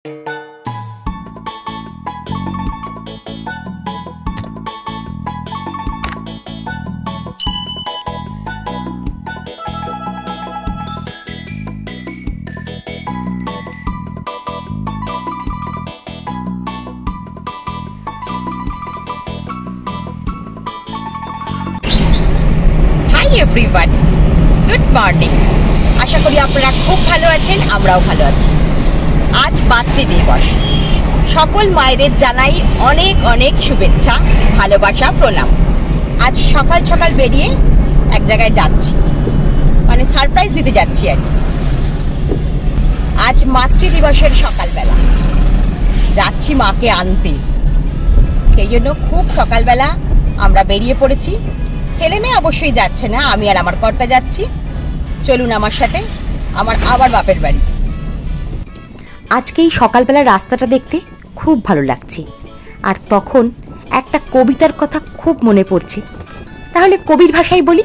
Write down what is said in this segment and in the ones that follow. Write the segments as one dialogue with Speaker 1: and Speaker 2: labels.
Speaker 1: Everyone, good morning. আশা করি আপনারা খুব ভালো আছেন, আমরাও ভালো আছি। আজ মাতৃদিবস। সকল মায়েদের জানাই অনেক অনেক শুভেচ্ছা, ভালোবাসা, প্রণাম। আজ সকাল সকাল বেরিয়ে এক জায়গায় যাচ্ছি, মানে সারপ্রাইজ দিতে যাচ্ছি আর কি। আজ মাতৃদিবসের সকালবেলা যাচ্ছি মাকে আনতে, সেই জন্য খুব সকালবেলা আমরা বেরিয়ে পড়েছি। ছেলে মেয়ে অবশ্যই যাচ্ছে না, আমি আর আমার কর্তা যাচ্ছি। চলুন আমার সাথে আমার আবার বাপের বাড়ি। আজকে এই সকালবেলা রাস্তাটা দেখতে খুব ভালো লাগছে, আর তখন একটা কবিতার কথা খুব মনে পড়ছে। তাহলে কবির ভাষায় বলি,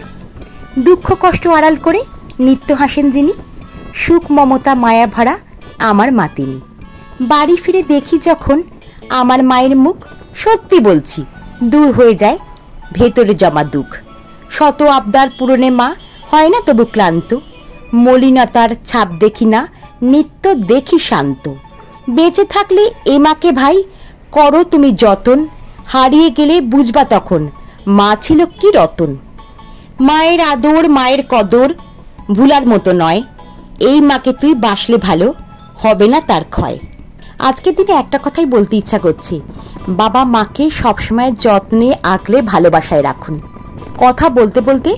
Speaker 1: দুঃখ কষ্ট আড়াল করে নিত্য হাসেন যিনি, সুখ মমতা মায়া ভরা আমার মা তিনি। বাড়ি ফিরে দেখি যখন আমার মায়ের মুখ, সত্যি বলছি দূর হয়ে যায় ভেতরে জমা দুঃখ। শত আবদার পূরণে মা হয় না তবু ক্লান্ত, মলিনতার ছাপ দেখি না নিত্য দেখি শান্ত। বেঁচে থাকলে এ মাকে ভাই করো তুমি যতন, হারিয়ে গেলে বুঝবা তখন মা ছিল কি রতন। মায়ের আদর মায়ের কদর ভুলার মতো নয়, এই মাকে তুই বাসলে ভালো হবে না তার ক্ষয়। আজকের দিনে একটা কথাই বলতে ইচ্ছা করছে, বাবা মাকে সবসময় যত্নে আগলে ভালোবাসায় রাখুন। কথা বলতে বলতে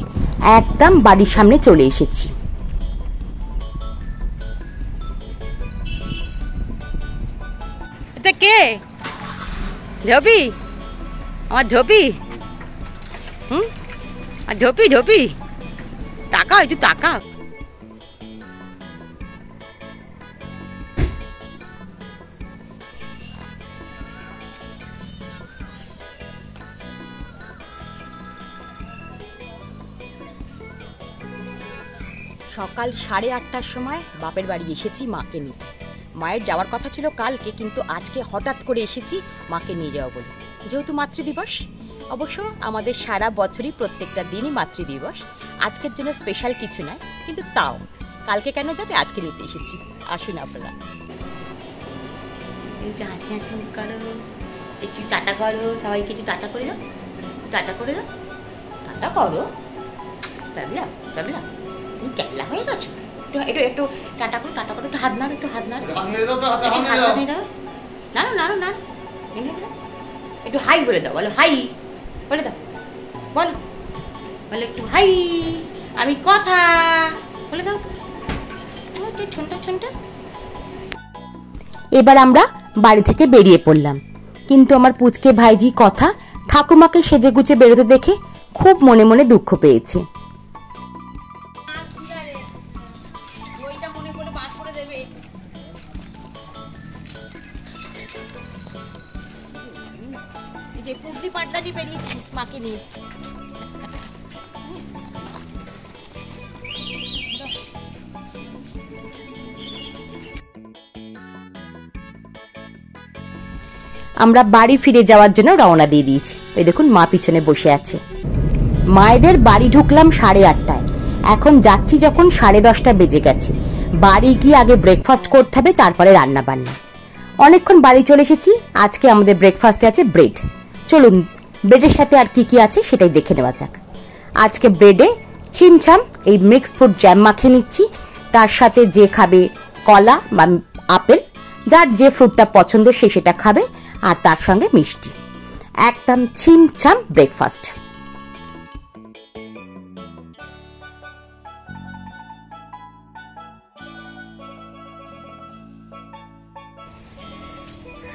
Speaker 1: একদম বাড়ির সামনে চলে এসেছি। এটা কে? ধোপি, আমার ধোপি। ধোপি ধোপি, টাকা একটু টাকা। সকাল 8:30টার সময় বাপের বাড়ি এসেছি মাকে নিতে। মায়ের যাওয়ার কথা ছিল কালকে, কিন্তু আজকে হঠাৎ করে এসেছি মাকে নিয়ে যাওয়া বলে। যেহেতু মাতৃদিবস, অবশ্য আমাদের সারা বছরই প্রত্যেকটা দিনই মাতৃদিবস, আজকের জন্য স্পেশাল কিছু নয়, কিন্তু তাও কালকে কেন যাবে, আজকে নিতে এসেছি। আসুন আপনারা। হাসি হাসি করো, একটু টাটা করো, সবাইকে একটু টাটা করে দাও, টাটা করে দাও, টাটা করো। তাবলা তাবলা, তুমি ক্যাবলা হয়ে গেছো। একটু একটু টাটা করো, টাটা করো, একটু হাত নাড়ো, একটু হাত নাড়ো, নাড়ো নাড়ো নাড়ো, একটু হাই বলে দাও, বলো হাই বলে দাও, বলো বলো একটু হাই, আমি কথা বলে দাও। ছোনটা ছোনটা। এবার আমরা বাড়ি থেকে বেরিয়ে পড়লাম, কিন্তু আমার পুচকে ভাইজি কথা ঠাকুমাকে সেজে গুজে বেরোতে দেখে খুব মনে মনে দুঃখ পেয়েছে। মাকে নিয়ে আমরা বাড়ি ফিরে যাওয়ার জন্য রওনা দিয়ে দিয়েছি। এই দেখুন মা পিছনে বসে আছে। মায়েদের বাড়ি ঢুকলাম 8:30টায়, এখন যাচ্ছি যখন 10:30 বেজে গেছে। বাড়ি গিয়ে আগে ব্রেকফাস্ট করতে হবে, তারপরে রান্না বান্না। অনেকক্ষণ বাড়ি চলে এসেছি। আজকে আমাদের ব্রেকফাস্টে আছে ব্রেড। চলুন ব্রেডের সাথে আর কি কি আছে সেটাই দেখে নেওয়া যাক। আজকে ব্রেডে ছিমছাম এই মিক্স ফ্রুট জ্যাম মাখিয়ে নিচ্ছি। তার সাথে যে খাবে কলা বা আপেল, যার যে ফ্রুটটা পছন্দ সে সেটা খাবে, আর তার সঙ্গে মিষ্টি। একদম ছিমছাম ব্রেকফাস্ট।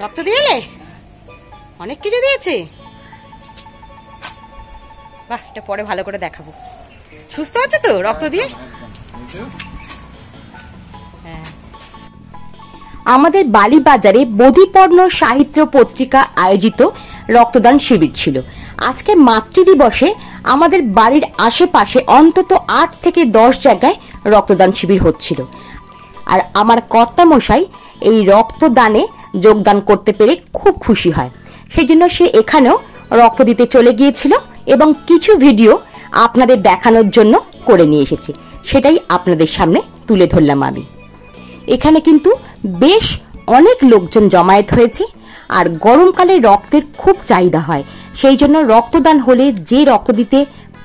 Speaker 1: রক্ত দিয়েলে অনেক কিছু দিয়েছে। বাহ, এটা পরে ভালো করে দেখাবো। সুস্থ আছে তো রক্ত দিয়ে? হ্যাঁ। আমাদের বালিবাজারে বোধিপর্ণ সাহিত্য পত্রিকা আয়োজিত রক্তদান শিবির ছিল। আজকে মাতৃদিবসে আমাদের বাড়ির আশেপাশে অন্তত 8 থেকে 10 জায়গায় রক্তদান শিবির হচ্ছিল। আর আমার কর্তামশাই এই রক্তদানে যোগদান করতে পেরে খুব খুশি হয়। সেই জন্য সে এখানেও রক্ত দিতে চলে গিয়েছিল এবং কিছু ভিডিও আপনাদের দেখানোর জন্য করে নিয়ে এসেছি, সেটাই আপনাদের সামনে তুলে ধরলাম আমি। এখানে কিন্তু বেশ অনেক লোকজন জমায়েত হয়েছে, আর গরমকালে রক্তের খুব চাহিদা হয়। সেই জন্য রক্তদান হলে যে রক্ত দিতে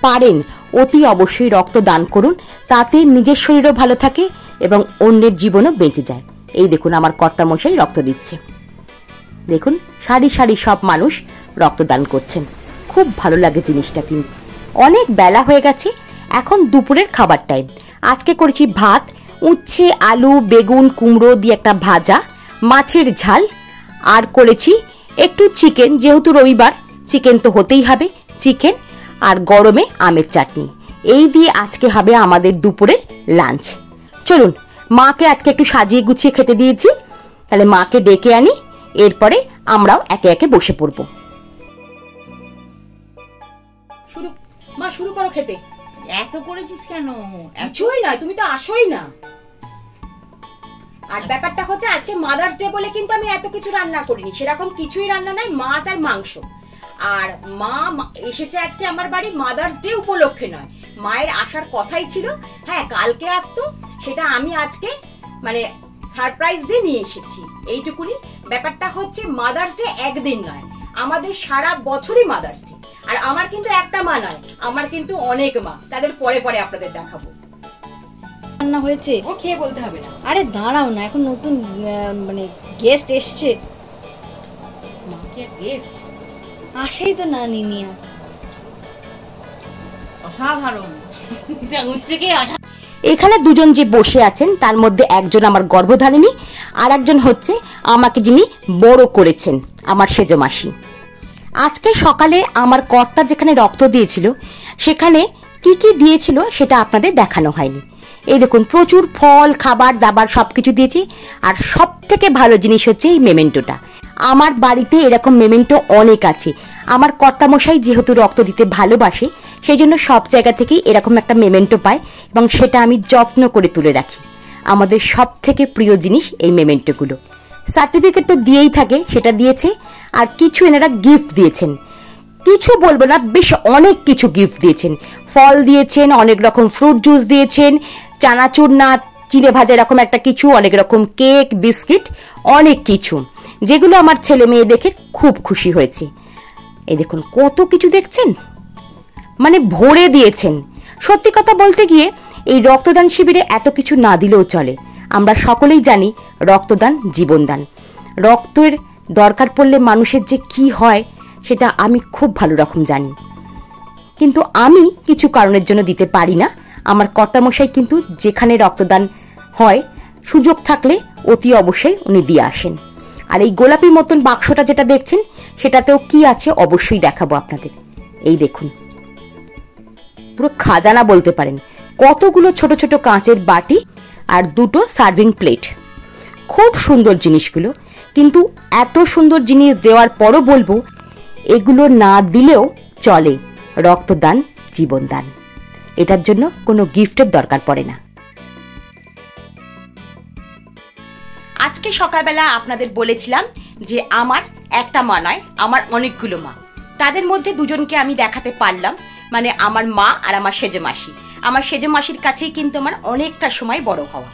Speaker 1: পারেন অতি অবশ্যই রক্তদান করুন, তাতে নিজের শরীরও ভালো থাকে এবং অন্যের জীবনও বেঁচে যায়। এই দেখুন আমার কর্তামশাই রক্ত দিচ্ছে, দেখুন সারি সারি সব মানুষ রক্তদান করছেন। খুব ভালো লাগে জিনিসটা। কিন্তু অনেক বেলা হয়ে গেছে, এখন দুপুরের খাবার টাইম। আজকে করেছি ভাত, উচ্ছে আলু বেগুন কুমড়ো দিয়ে একটা ভাজা, মাছের ঝাল, আর করেছি একটু চিকেন, যেহেতু রবিবার চিকেন তো হতেই হবে, চিকেন আর গরমে আমের চাটনি। এই দিয়ে আজকে হবে আমাদের দুপুরের লাঞ্চ। চলুন, মাকে আজকে একটু সাজিয়ে গুছিয়ে খেতে দিয়েছি, তাহলে মাকে ডেকে আনি, এরপরে আমরাও একে একে বসে পড়বো। মা শুরু করো খেতে।
Speaker 2: এত করেছিস কেন?
Speaker 1: কিছুই নয়, তুমি তো আসোই না। আর ব্যাপারটা হচ্ছে আজকে মাদার্স ডে বলে কিন্তু আমি এত কিছু রান্না করিনি, সেরকম কিছুই রান্না নাই, মাছ আর মাংস। আর মা এসেছে আজকে আমার বাড়ি মাদার্স ডে উপলক্ষে নয়, মায়ের আসার কথাই ছিল। হ্যাঁ, কালকে আসতো, সেটা আমি আজকে মানে সারপ্রাইজ দিয়ে নিয়ে এসেছি, এইটুকুনি। ব্যাপারটা হচ্ছে মাদার্স ডে একদিন নয়, আমাদের সারা বছরই মাদার্স ডে। আর আমার কিন্তু একটা মা নয়, আমার কিন্তু অনেক মা, তাদের পরে পরে আপনাদের দেখাবো।
Speaker 2: রান্না হয়েছে,
Speaker 1: ও খেয়ে বলতে হবে না।
Speaker 2: আরে দাঁড়াও না, এখন নতুন মানে গেস্ট এসছে।
Speaker 1: মাকে গেস্ট
Speaker 2: আসেই তো না নিনিয়া,
Speaker 1: অসাধারণ। এখানে দুজন যে বসে আছেন তার মধ্যে একজন আমার গর্ভধারিণী, আর একজন হচ্ছে আমাকে যিনি বড় করেছেন, আমার সেজ মাসি। আজকে সকালে আমার কর্তা যেখানে রক্ত দিয়েছিল সেখানে কি কি দিয়েছিল সেটা আপনাদের দেখানো হয়নি। এই দেখুন প্রচুর ফল খাবার দাবার সবকিছু দিয়েছি, আর সব থেকে ভালো জিনিস হচ্ছে এই মেমেন্টোটা। আমার বাড়িতে এরকম মেমেন্টো অনেক আছে। আমার কর্তামশাই যেহেতু রক্ত দিতে ভালোবাসে, সেই জন্য সব জায়গা থেকেই এরকম একটা মেমেন্টো পায় এবং সেটা আমি যত্ন করে তুলে রাখি। আমাদের সব থেকে প্রিয় জিনিস এই মেমেন্টোগুলো। সার্টিফিকেট তো দিয়েই থাকে, সেটা দিয়েছে, আর কিছু এনারা গিফট দিয়েছেন। কিছু বলবো না, বেশ অনেক কিছু গিফট দিয়েছেন। ফল দিয়েছেন, অনেক রকম ফ্রুট জুস দিয়েছেন, চানাচুর না চিড়ে ভাজা এরকম একটা কিছু, অনেক রকম কেক বিস্কিট, অনেক কিছু, যেগুলো আমার ছেলে মেয়ে দেখে খুব খুশি হয়েছে। এই দেখুন কত কিছু দেখছেন, মানে ভরে দিয়েছেন। সত্যি কথা বলতে গিয়ে এই রক্তদান শিবিরে এত কিছু না দিলেও চলে। আমরা সকলেই জানি রক্তদান জীবনদান। রক্তের দরকার পড়লে মানুষের যে কি হয় সেটা আমি খুব ভালো রকম জানি, কিন্তু আমি কিছু কারণের জন্য দিতে পারি না। আমার কর্তামশাই কিন্তু যেখানে রক্তদান হয় সুযোগ থাকলে অতি অবশ্যই উনি দিয়ে আসেন। আর এই গোলাপি মতন বাক্সটা যেটা দেখছেন সেটাতেও কি আছে অবশ্যই দেখাবো আপনাদের। এই দেখুন, পুরো খাজানা বলতে পারেন। কতগুলো ছোট ছোট কাঁচের বাটি আর দুটো সার্ভিং প্লেট, খুব সুন্দর জিনিসগুলো। কিন্তু এত সুন্দর জিনিস দেওয়ার পরও বলবো এগুলো না দিলেও চলে। রক্তদান জীবনদান, এটার জন্য কোনো গিফটের দরকার পড়ে না। আজকে সকালবেলা আপনাদের বলেছিলাম যে আমার একটা মা নয়, আমার অনেকগুলো মা। তাদের মধ্যে দুজনকে আমি দেখাতে পারলাম, মানে আমার মা আর আমার সেজে মাসি। আমার সেজে মাসির কাছেই কিন্তু আমার অনেকটা সময় বড় হওয়া।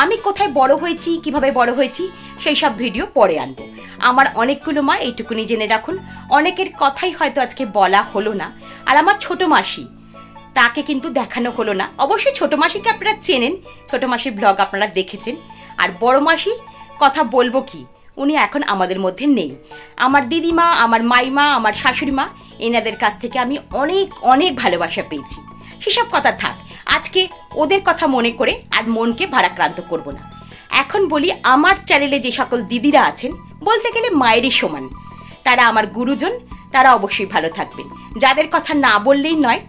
Speaker 1: আমি কোথায় বড় হয়েছি, কিভাবে বড় হয়েছি সেই সব ভিডিও পরে আনবো। আমার অনেকগুলো মা, এইটুকুনি জেনে রাখুন। অনেকের কথাই হয়তো আজকে বলা হলো না। আর আমার ছোট মাসি, তাকে কিন্তু দেখানো হলো না। অবশ্যই ছোট মাসিকে আপনারা চেনেন, ছোট মাসির ব্লগ আপনারা দেখেছেন। আর বড় মাসি কথা বলবো কি, উনি এখন আমাদের মধ্যে নেই। আমার দিদিমা, আমার মাইমা, আমার শাশুড়ি মা, এনাদের কাছ থেকে আমি অনেক অনেক ভালোবাসা পেয়েছি। সেসব কথা থাক, আজকে ওদের কথা মনে করে আর মনকে ভারাক্রান্ত করব না। এখন বলি আমার চ্যানেলে যে সকল দিদিরা আছেন, বলতে গেলে মায়েরই সমান, তারা আমার গুরুজন, তারা অবশ্যই ভালো থাকবেন। যাদের কথা না বললেই নয়,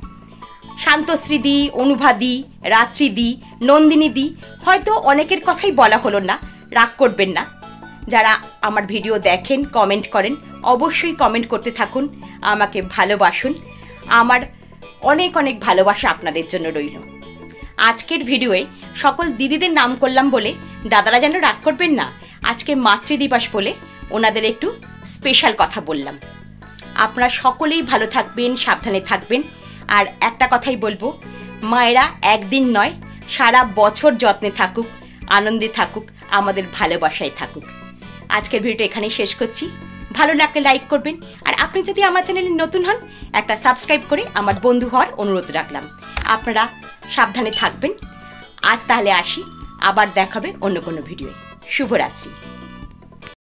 Speaker 1: শান্তশ্রী দি, অনুভা দি, রাত্রি দি, নন্দিনী দি, হয়তো অনেকের কথাই বলা হলো না, রাগ করবেন না। যারা আমার ভিডিও দেখেন, কমেন্ট করেন, অবশ্যই কমেন্ট করতে থাকুন, আমাকে ভালোবাসুন। আমার অনেক অনেক ভালোবাসা আপনাদের জন্য রইল। আজকের ভিডিওয়ে সকল দিদিদের নাম করলাম বলে দাদারা যেন রাগ করবেন না। আজকে মাতৃদিবস বলে ওনাদের একটু স্পেশাল কথা বললাম। আপনারা সকলেই ভালো থাকবেন, সাবধানে থাকবেন। আর একটা কথাই বলবো, মায়েরা একদিন নয় সারা বছর যত্নে থাকুক, আনন্দে থাকুক, আমাদের ভালোবাসায় থাকুক। আজকের ভিডিওটা এখানেই শেষ করছি। ভালো লাগলে লাইক করবেন, আর আপনি যদি আমার চ্যানেলে নতুন হন একটা সাবস্ক্রাইব করে আমার বন্ধু হওয়ার অনুরোধ রাখলাম। আপনারা সাবধানে থাকবেন। আজ তাহলে আসি, আবার দেখাবে অন্য কোনো ভিডিওয়ে। শুভরাত্রি।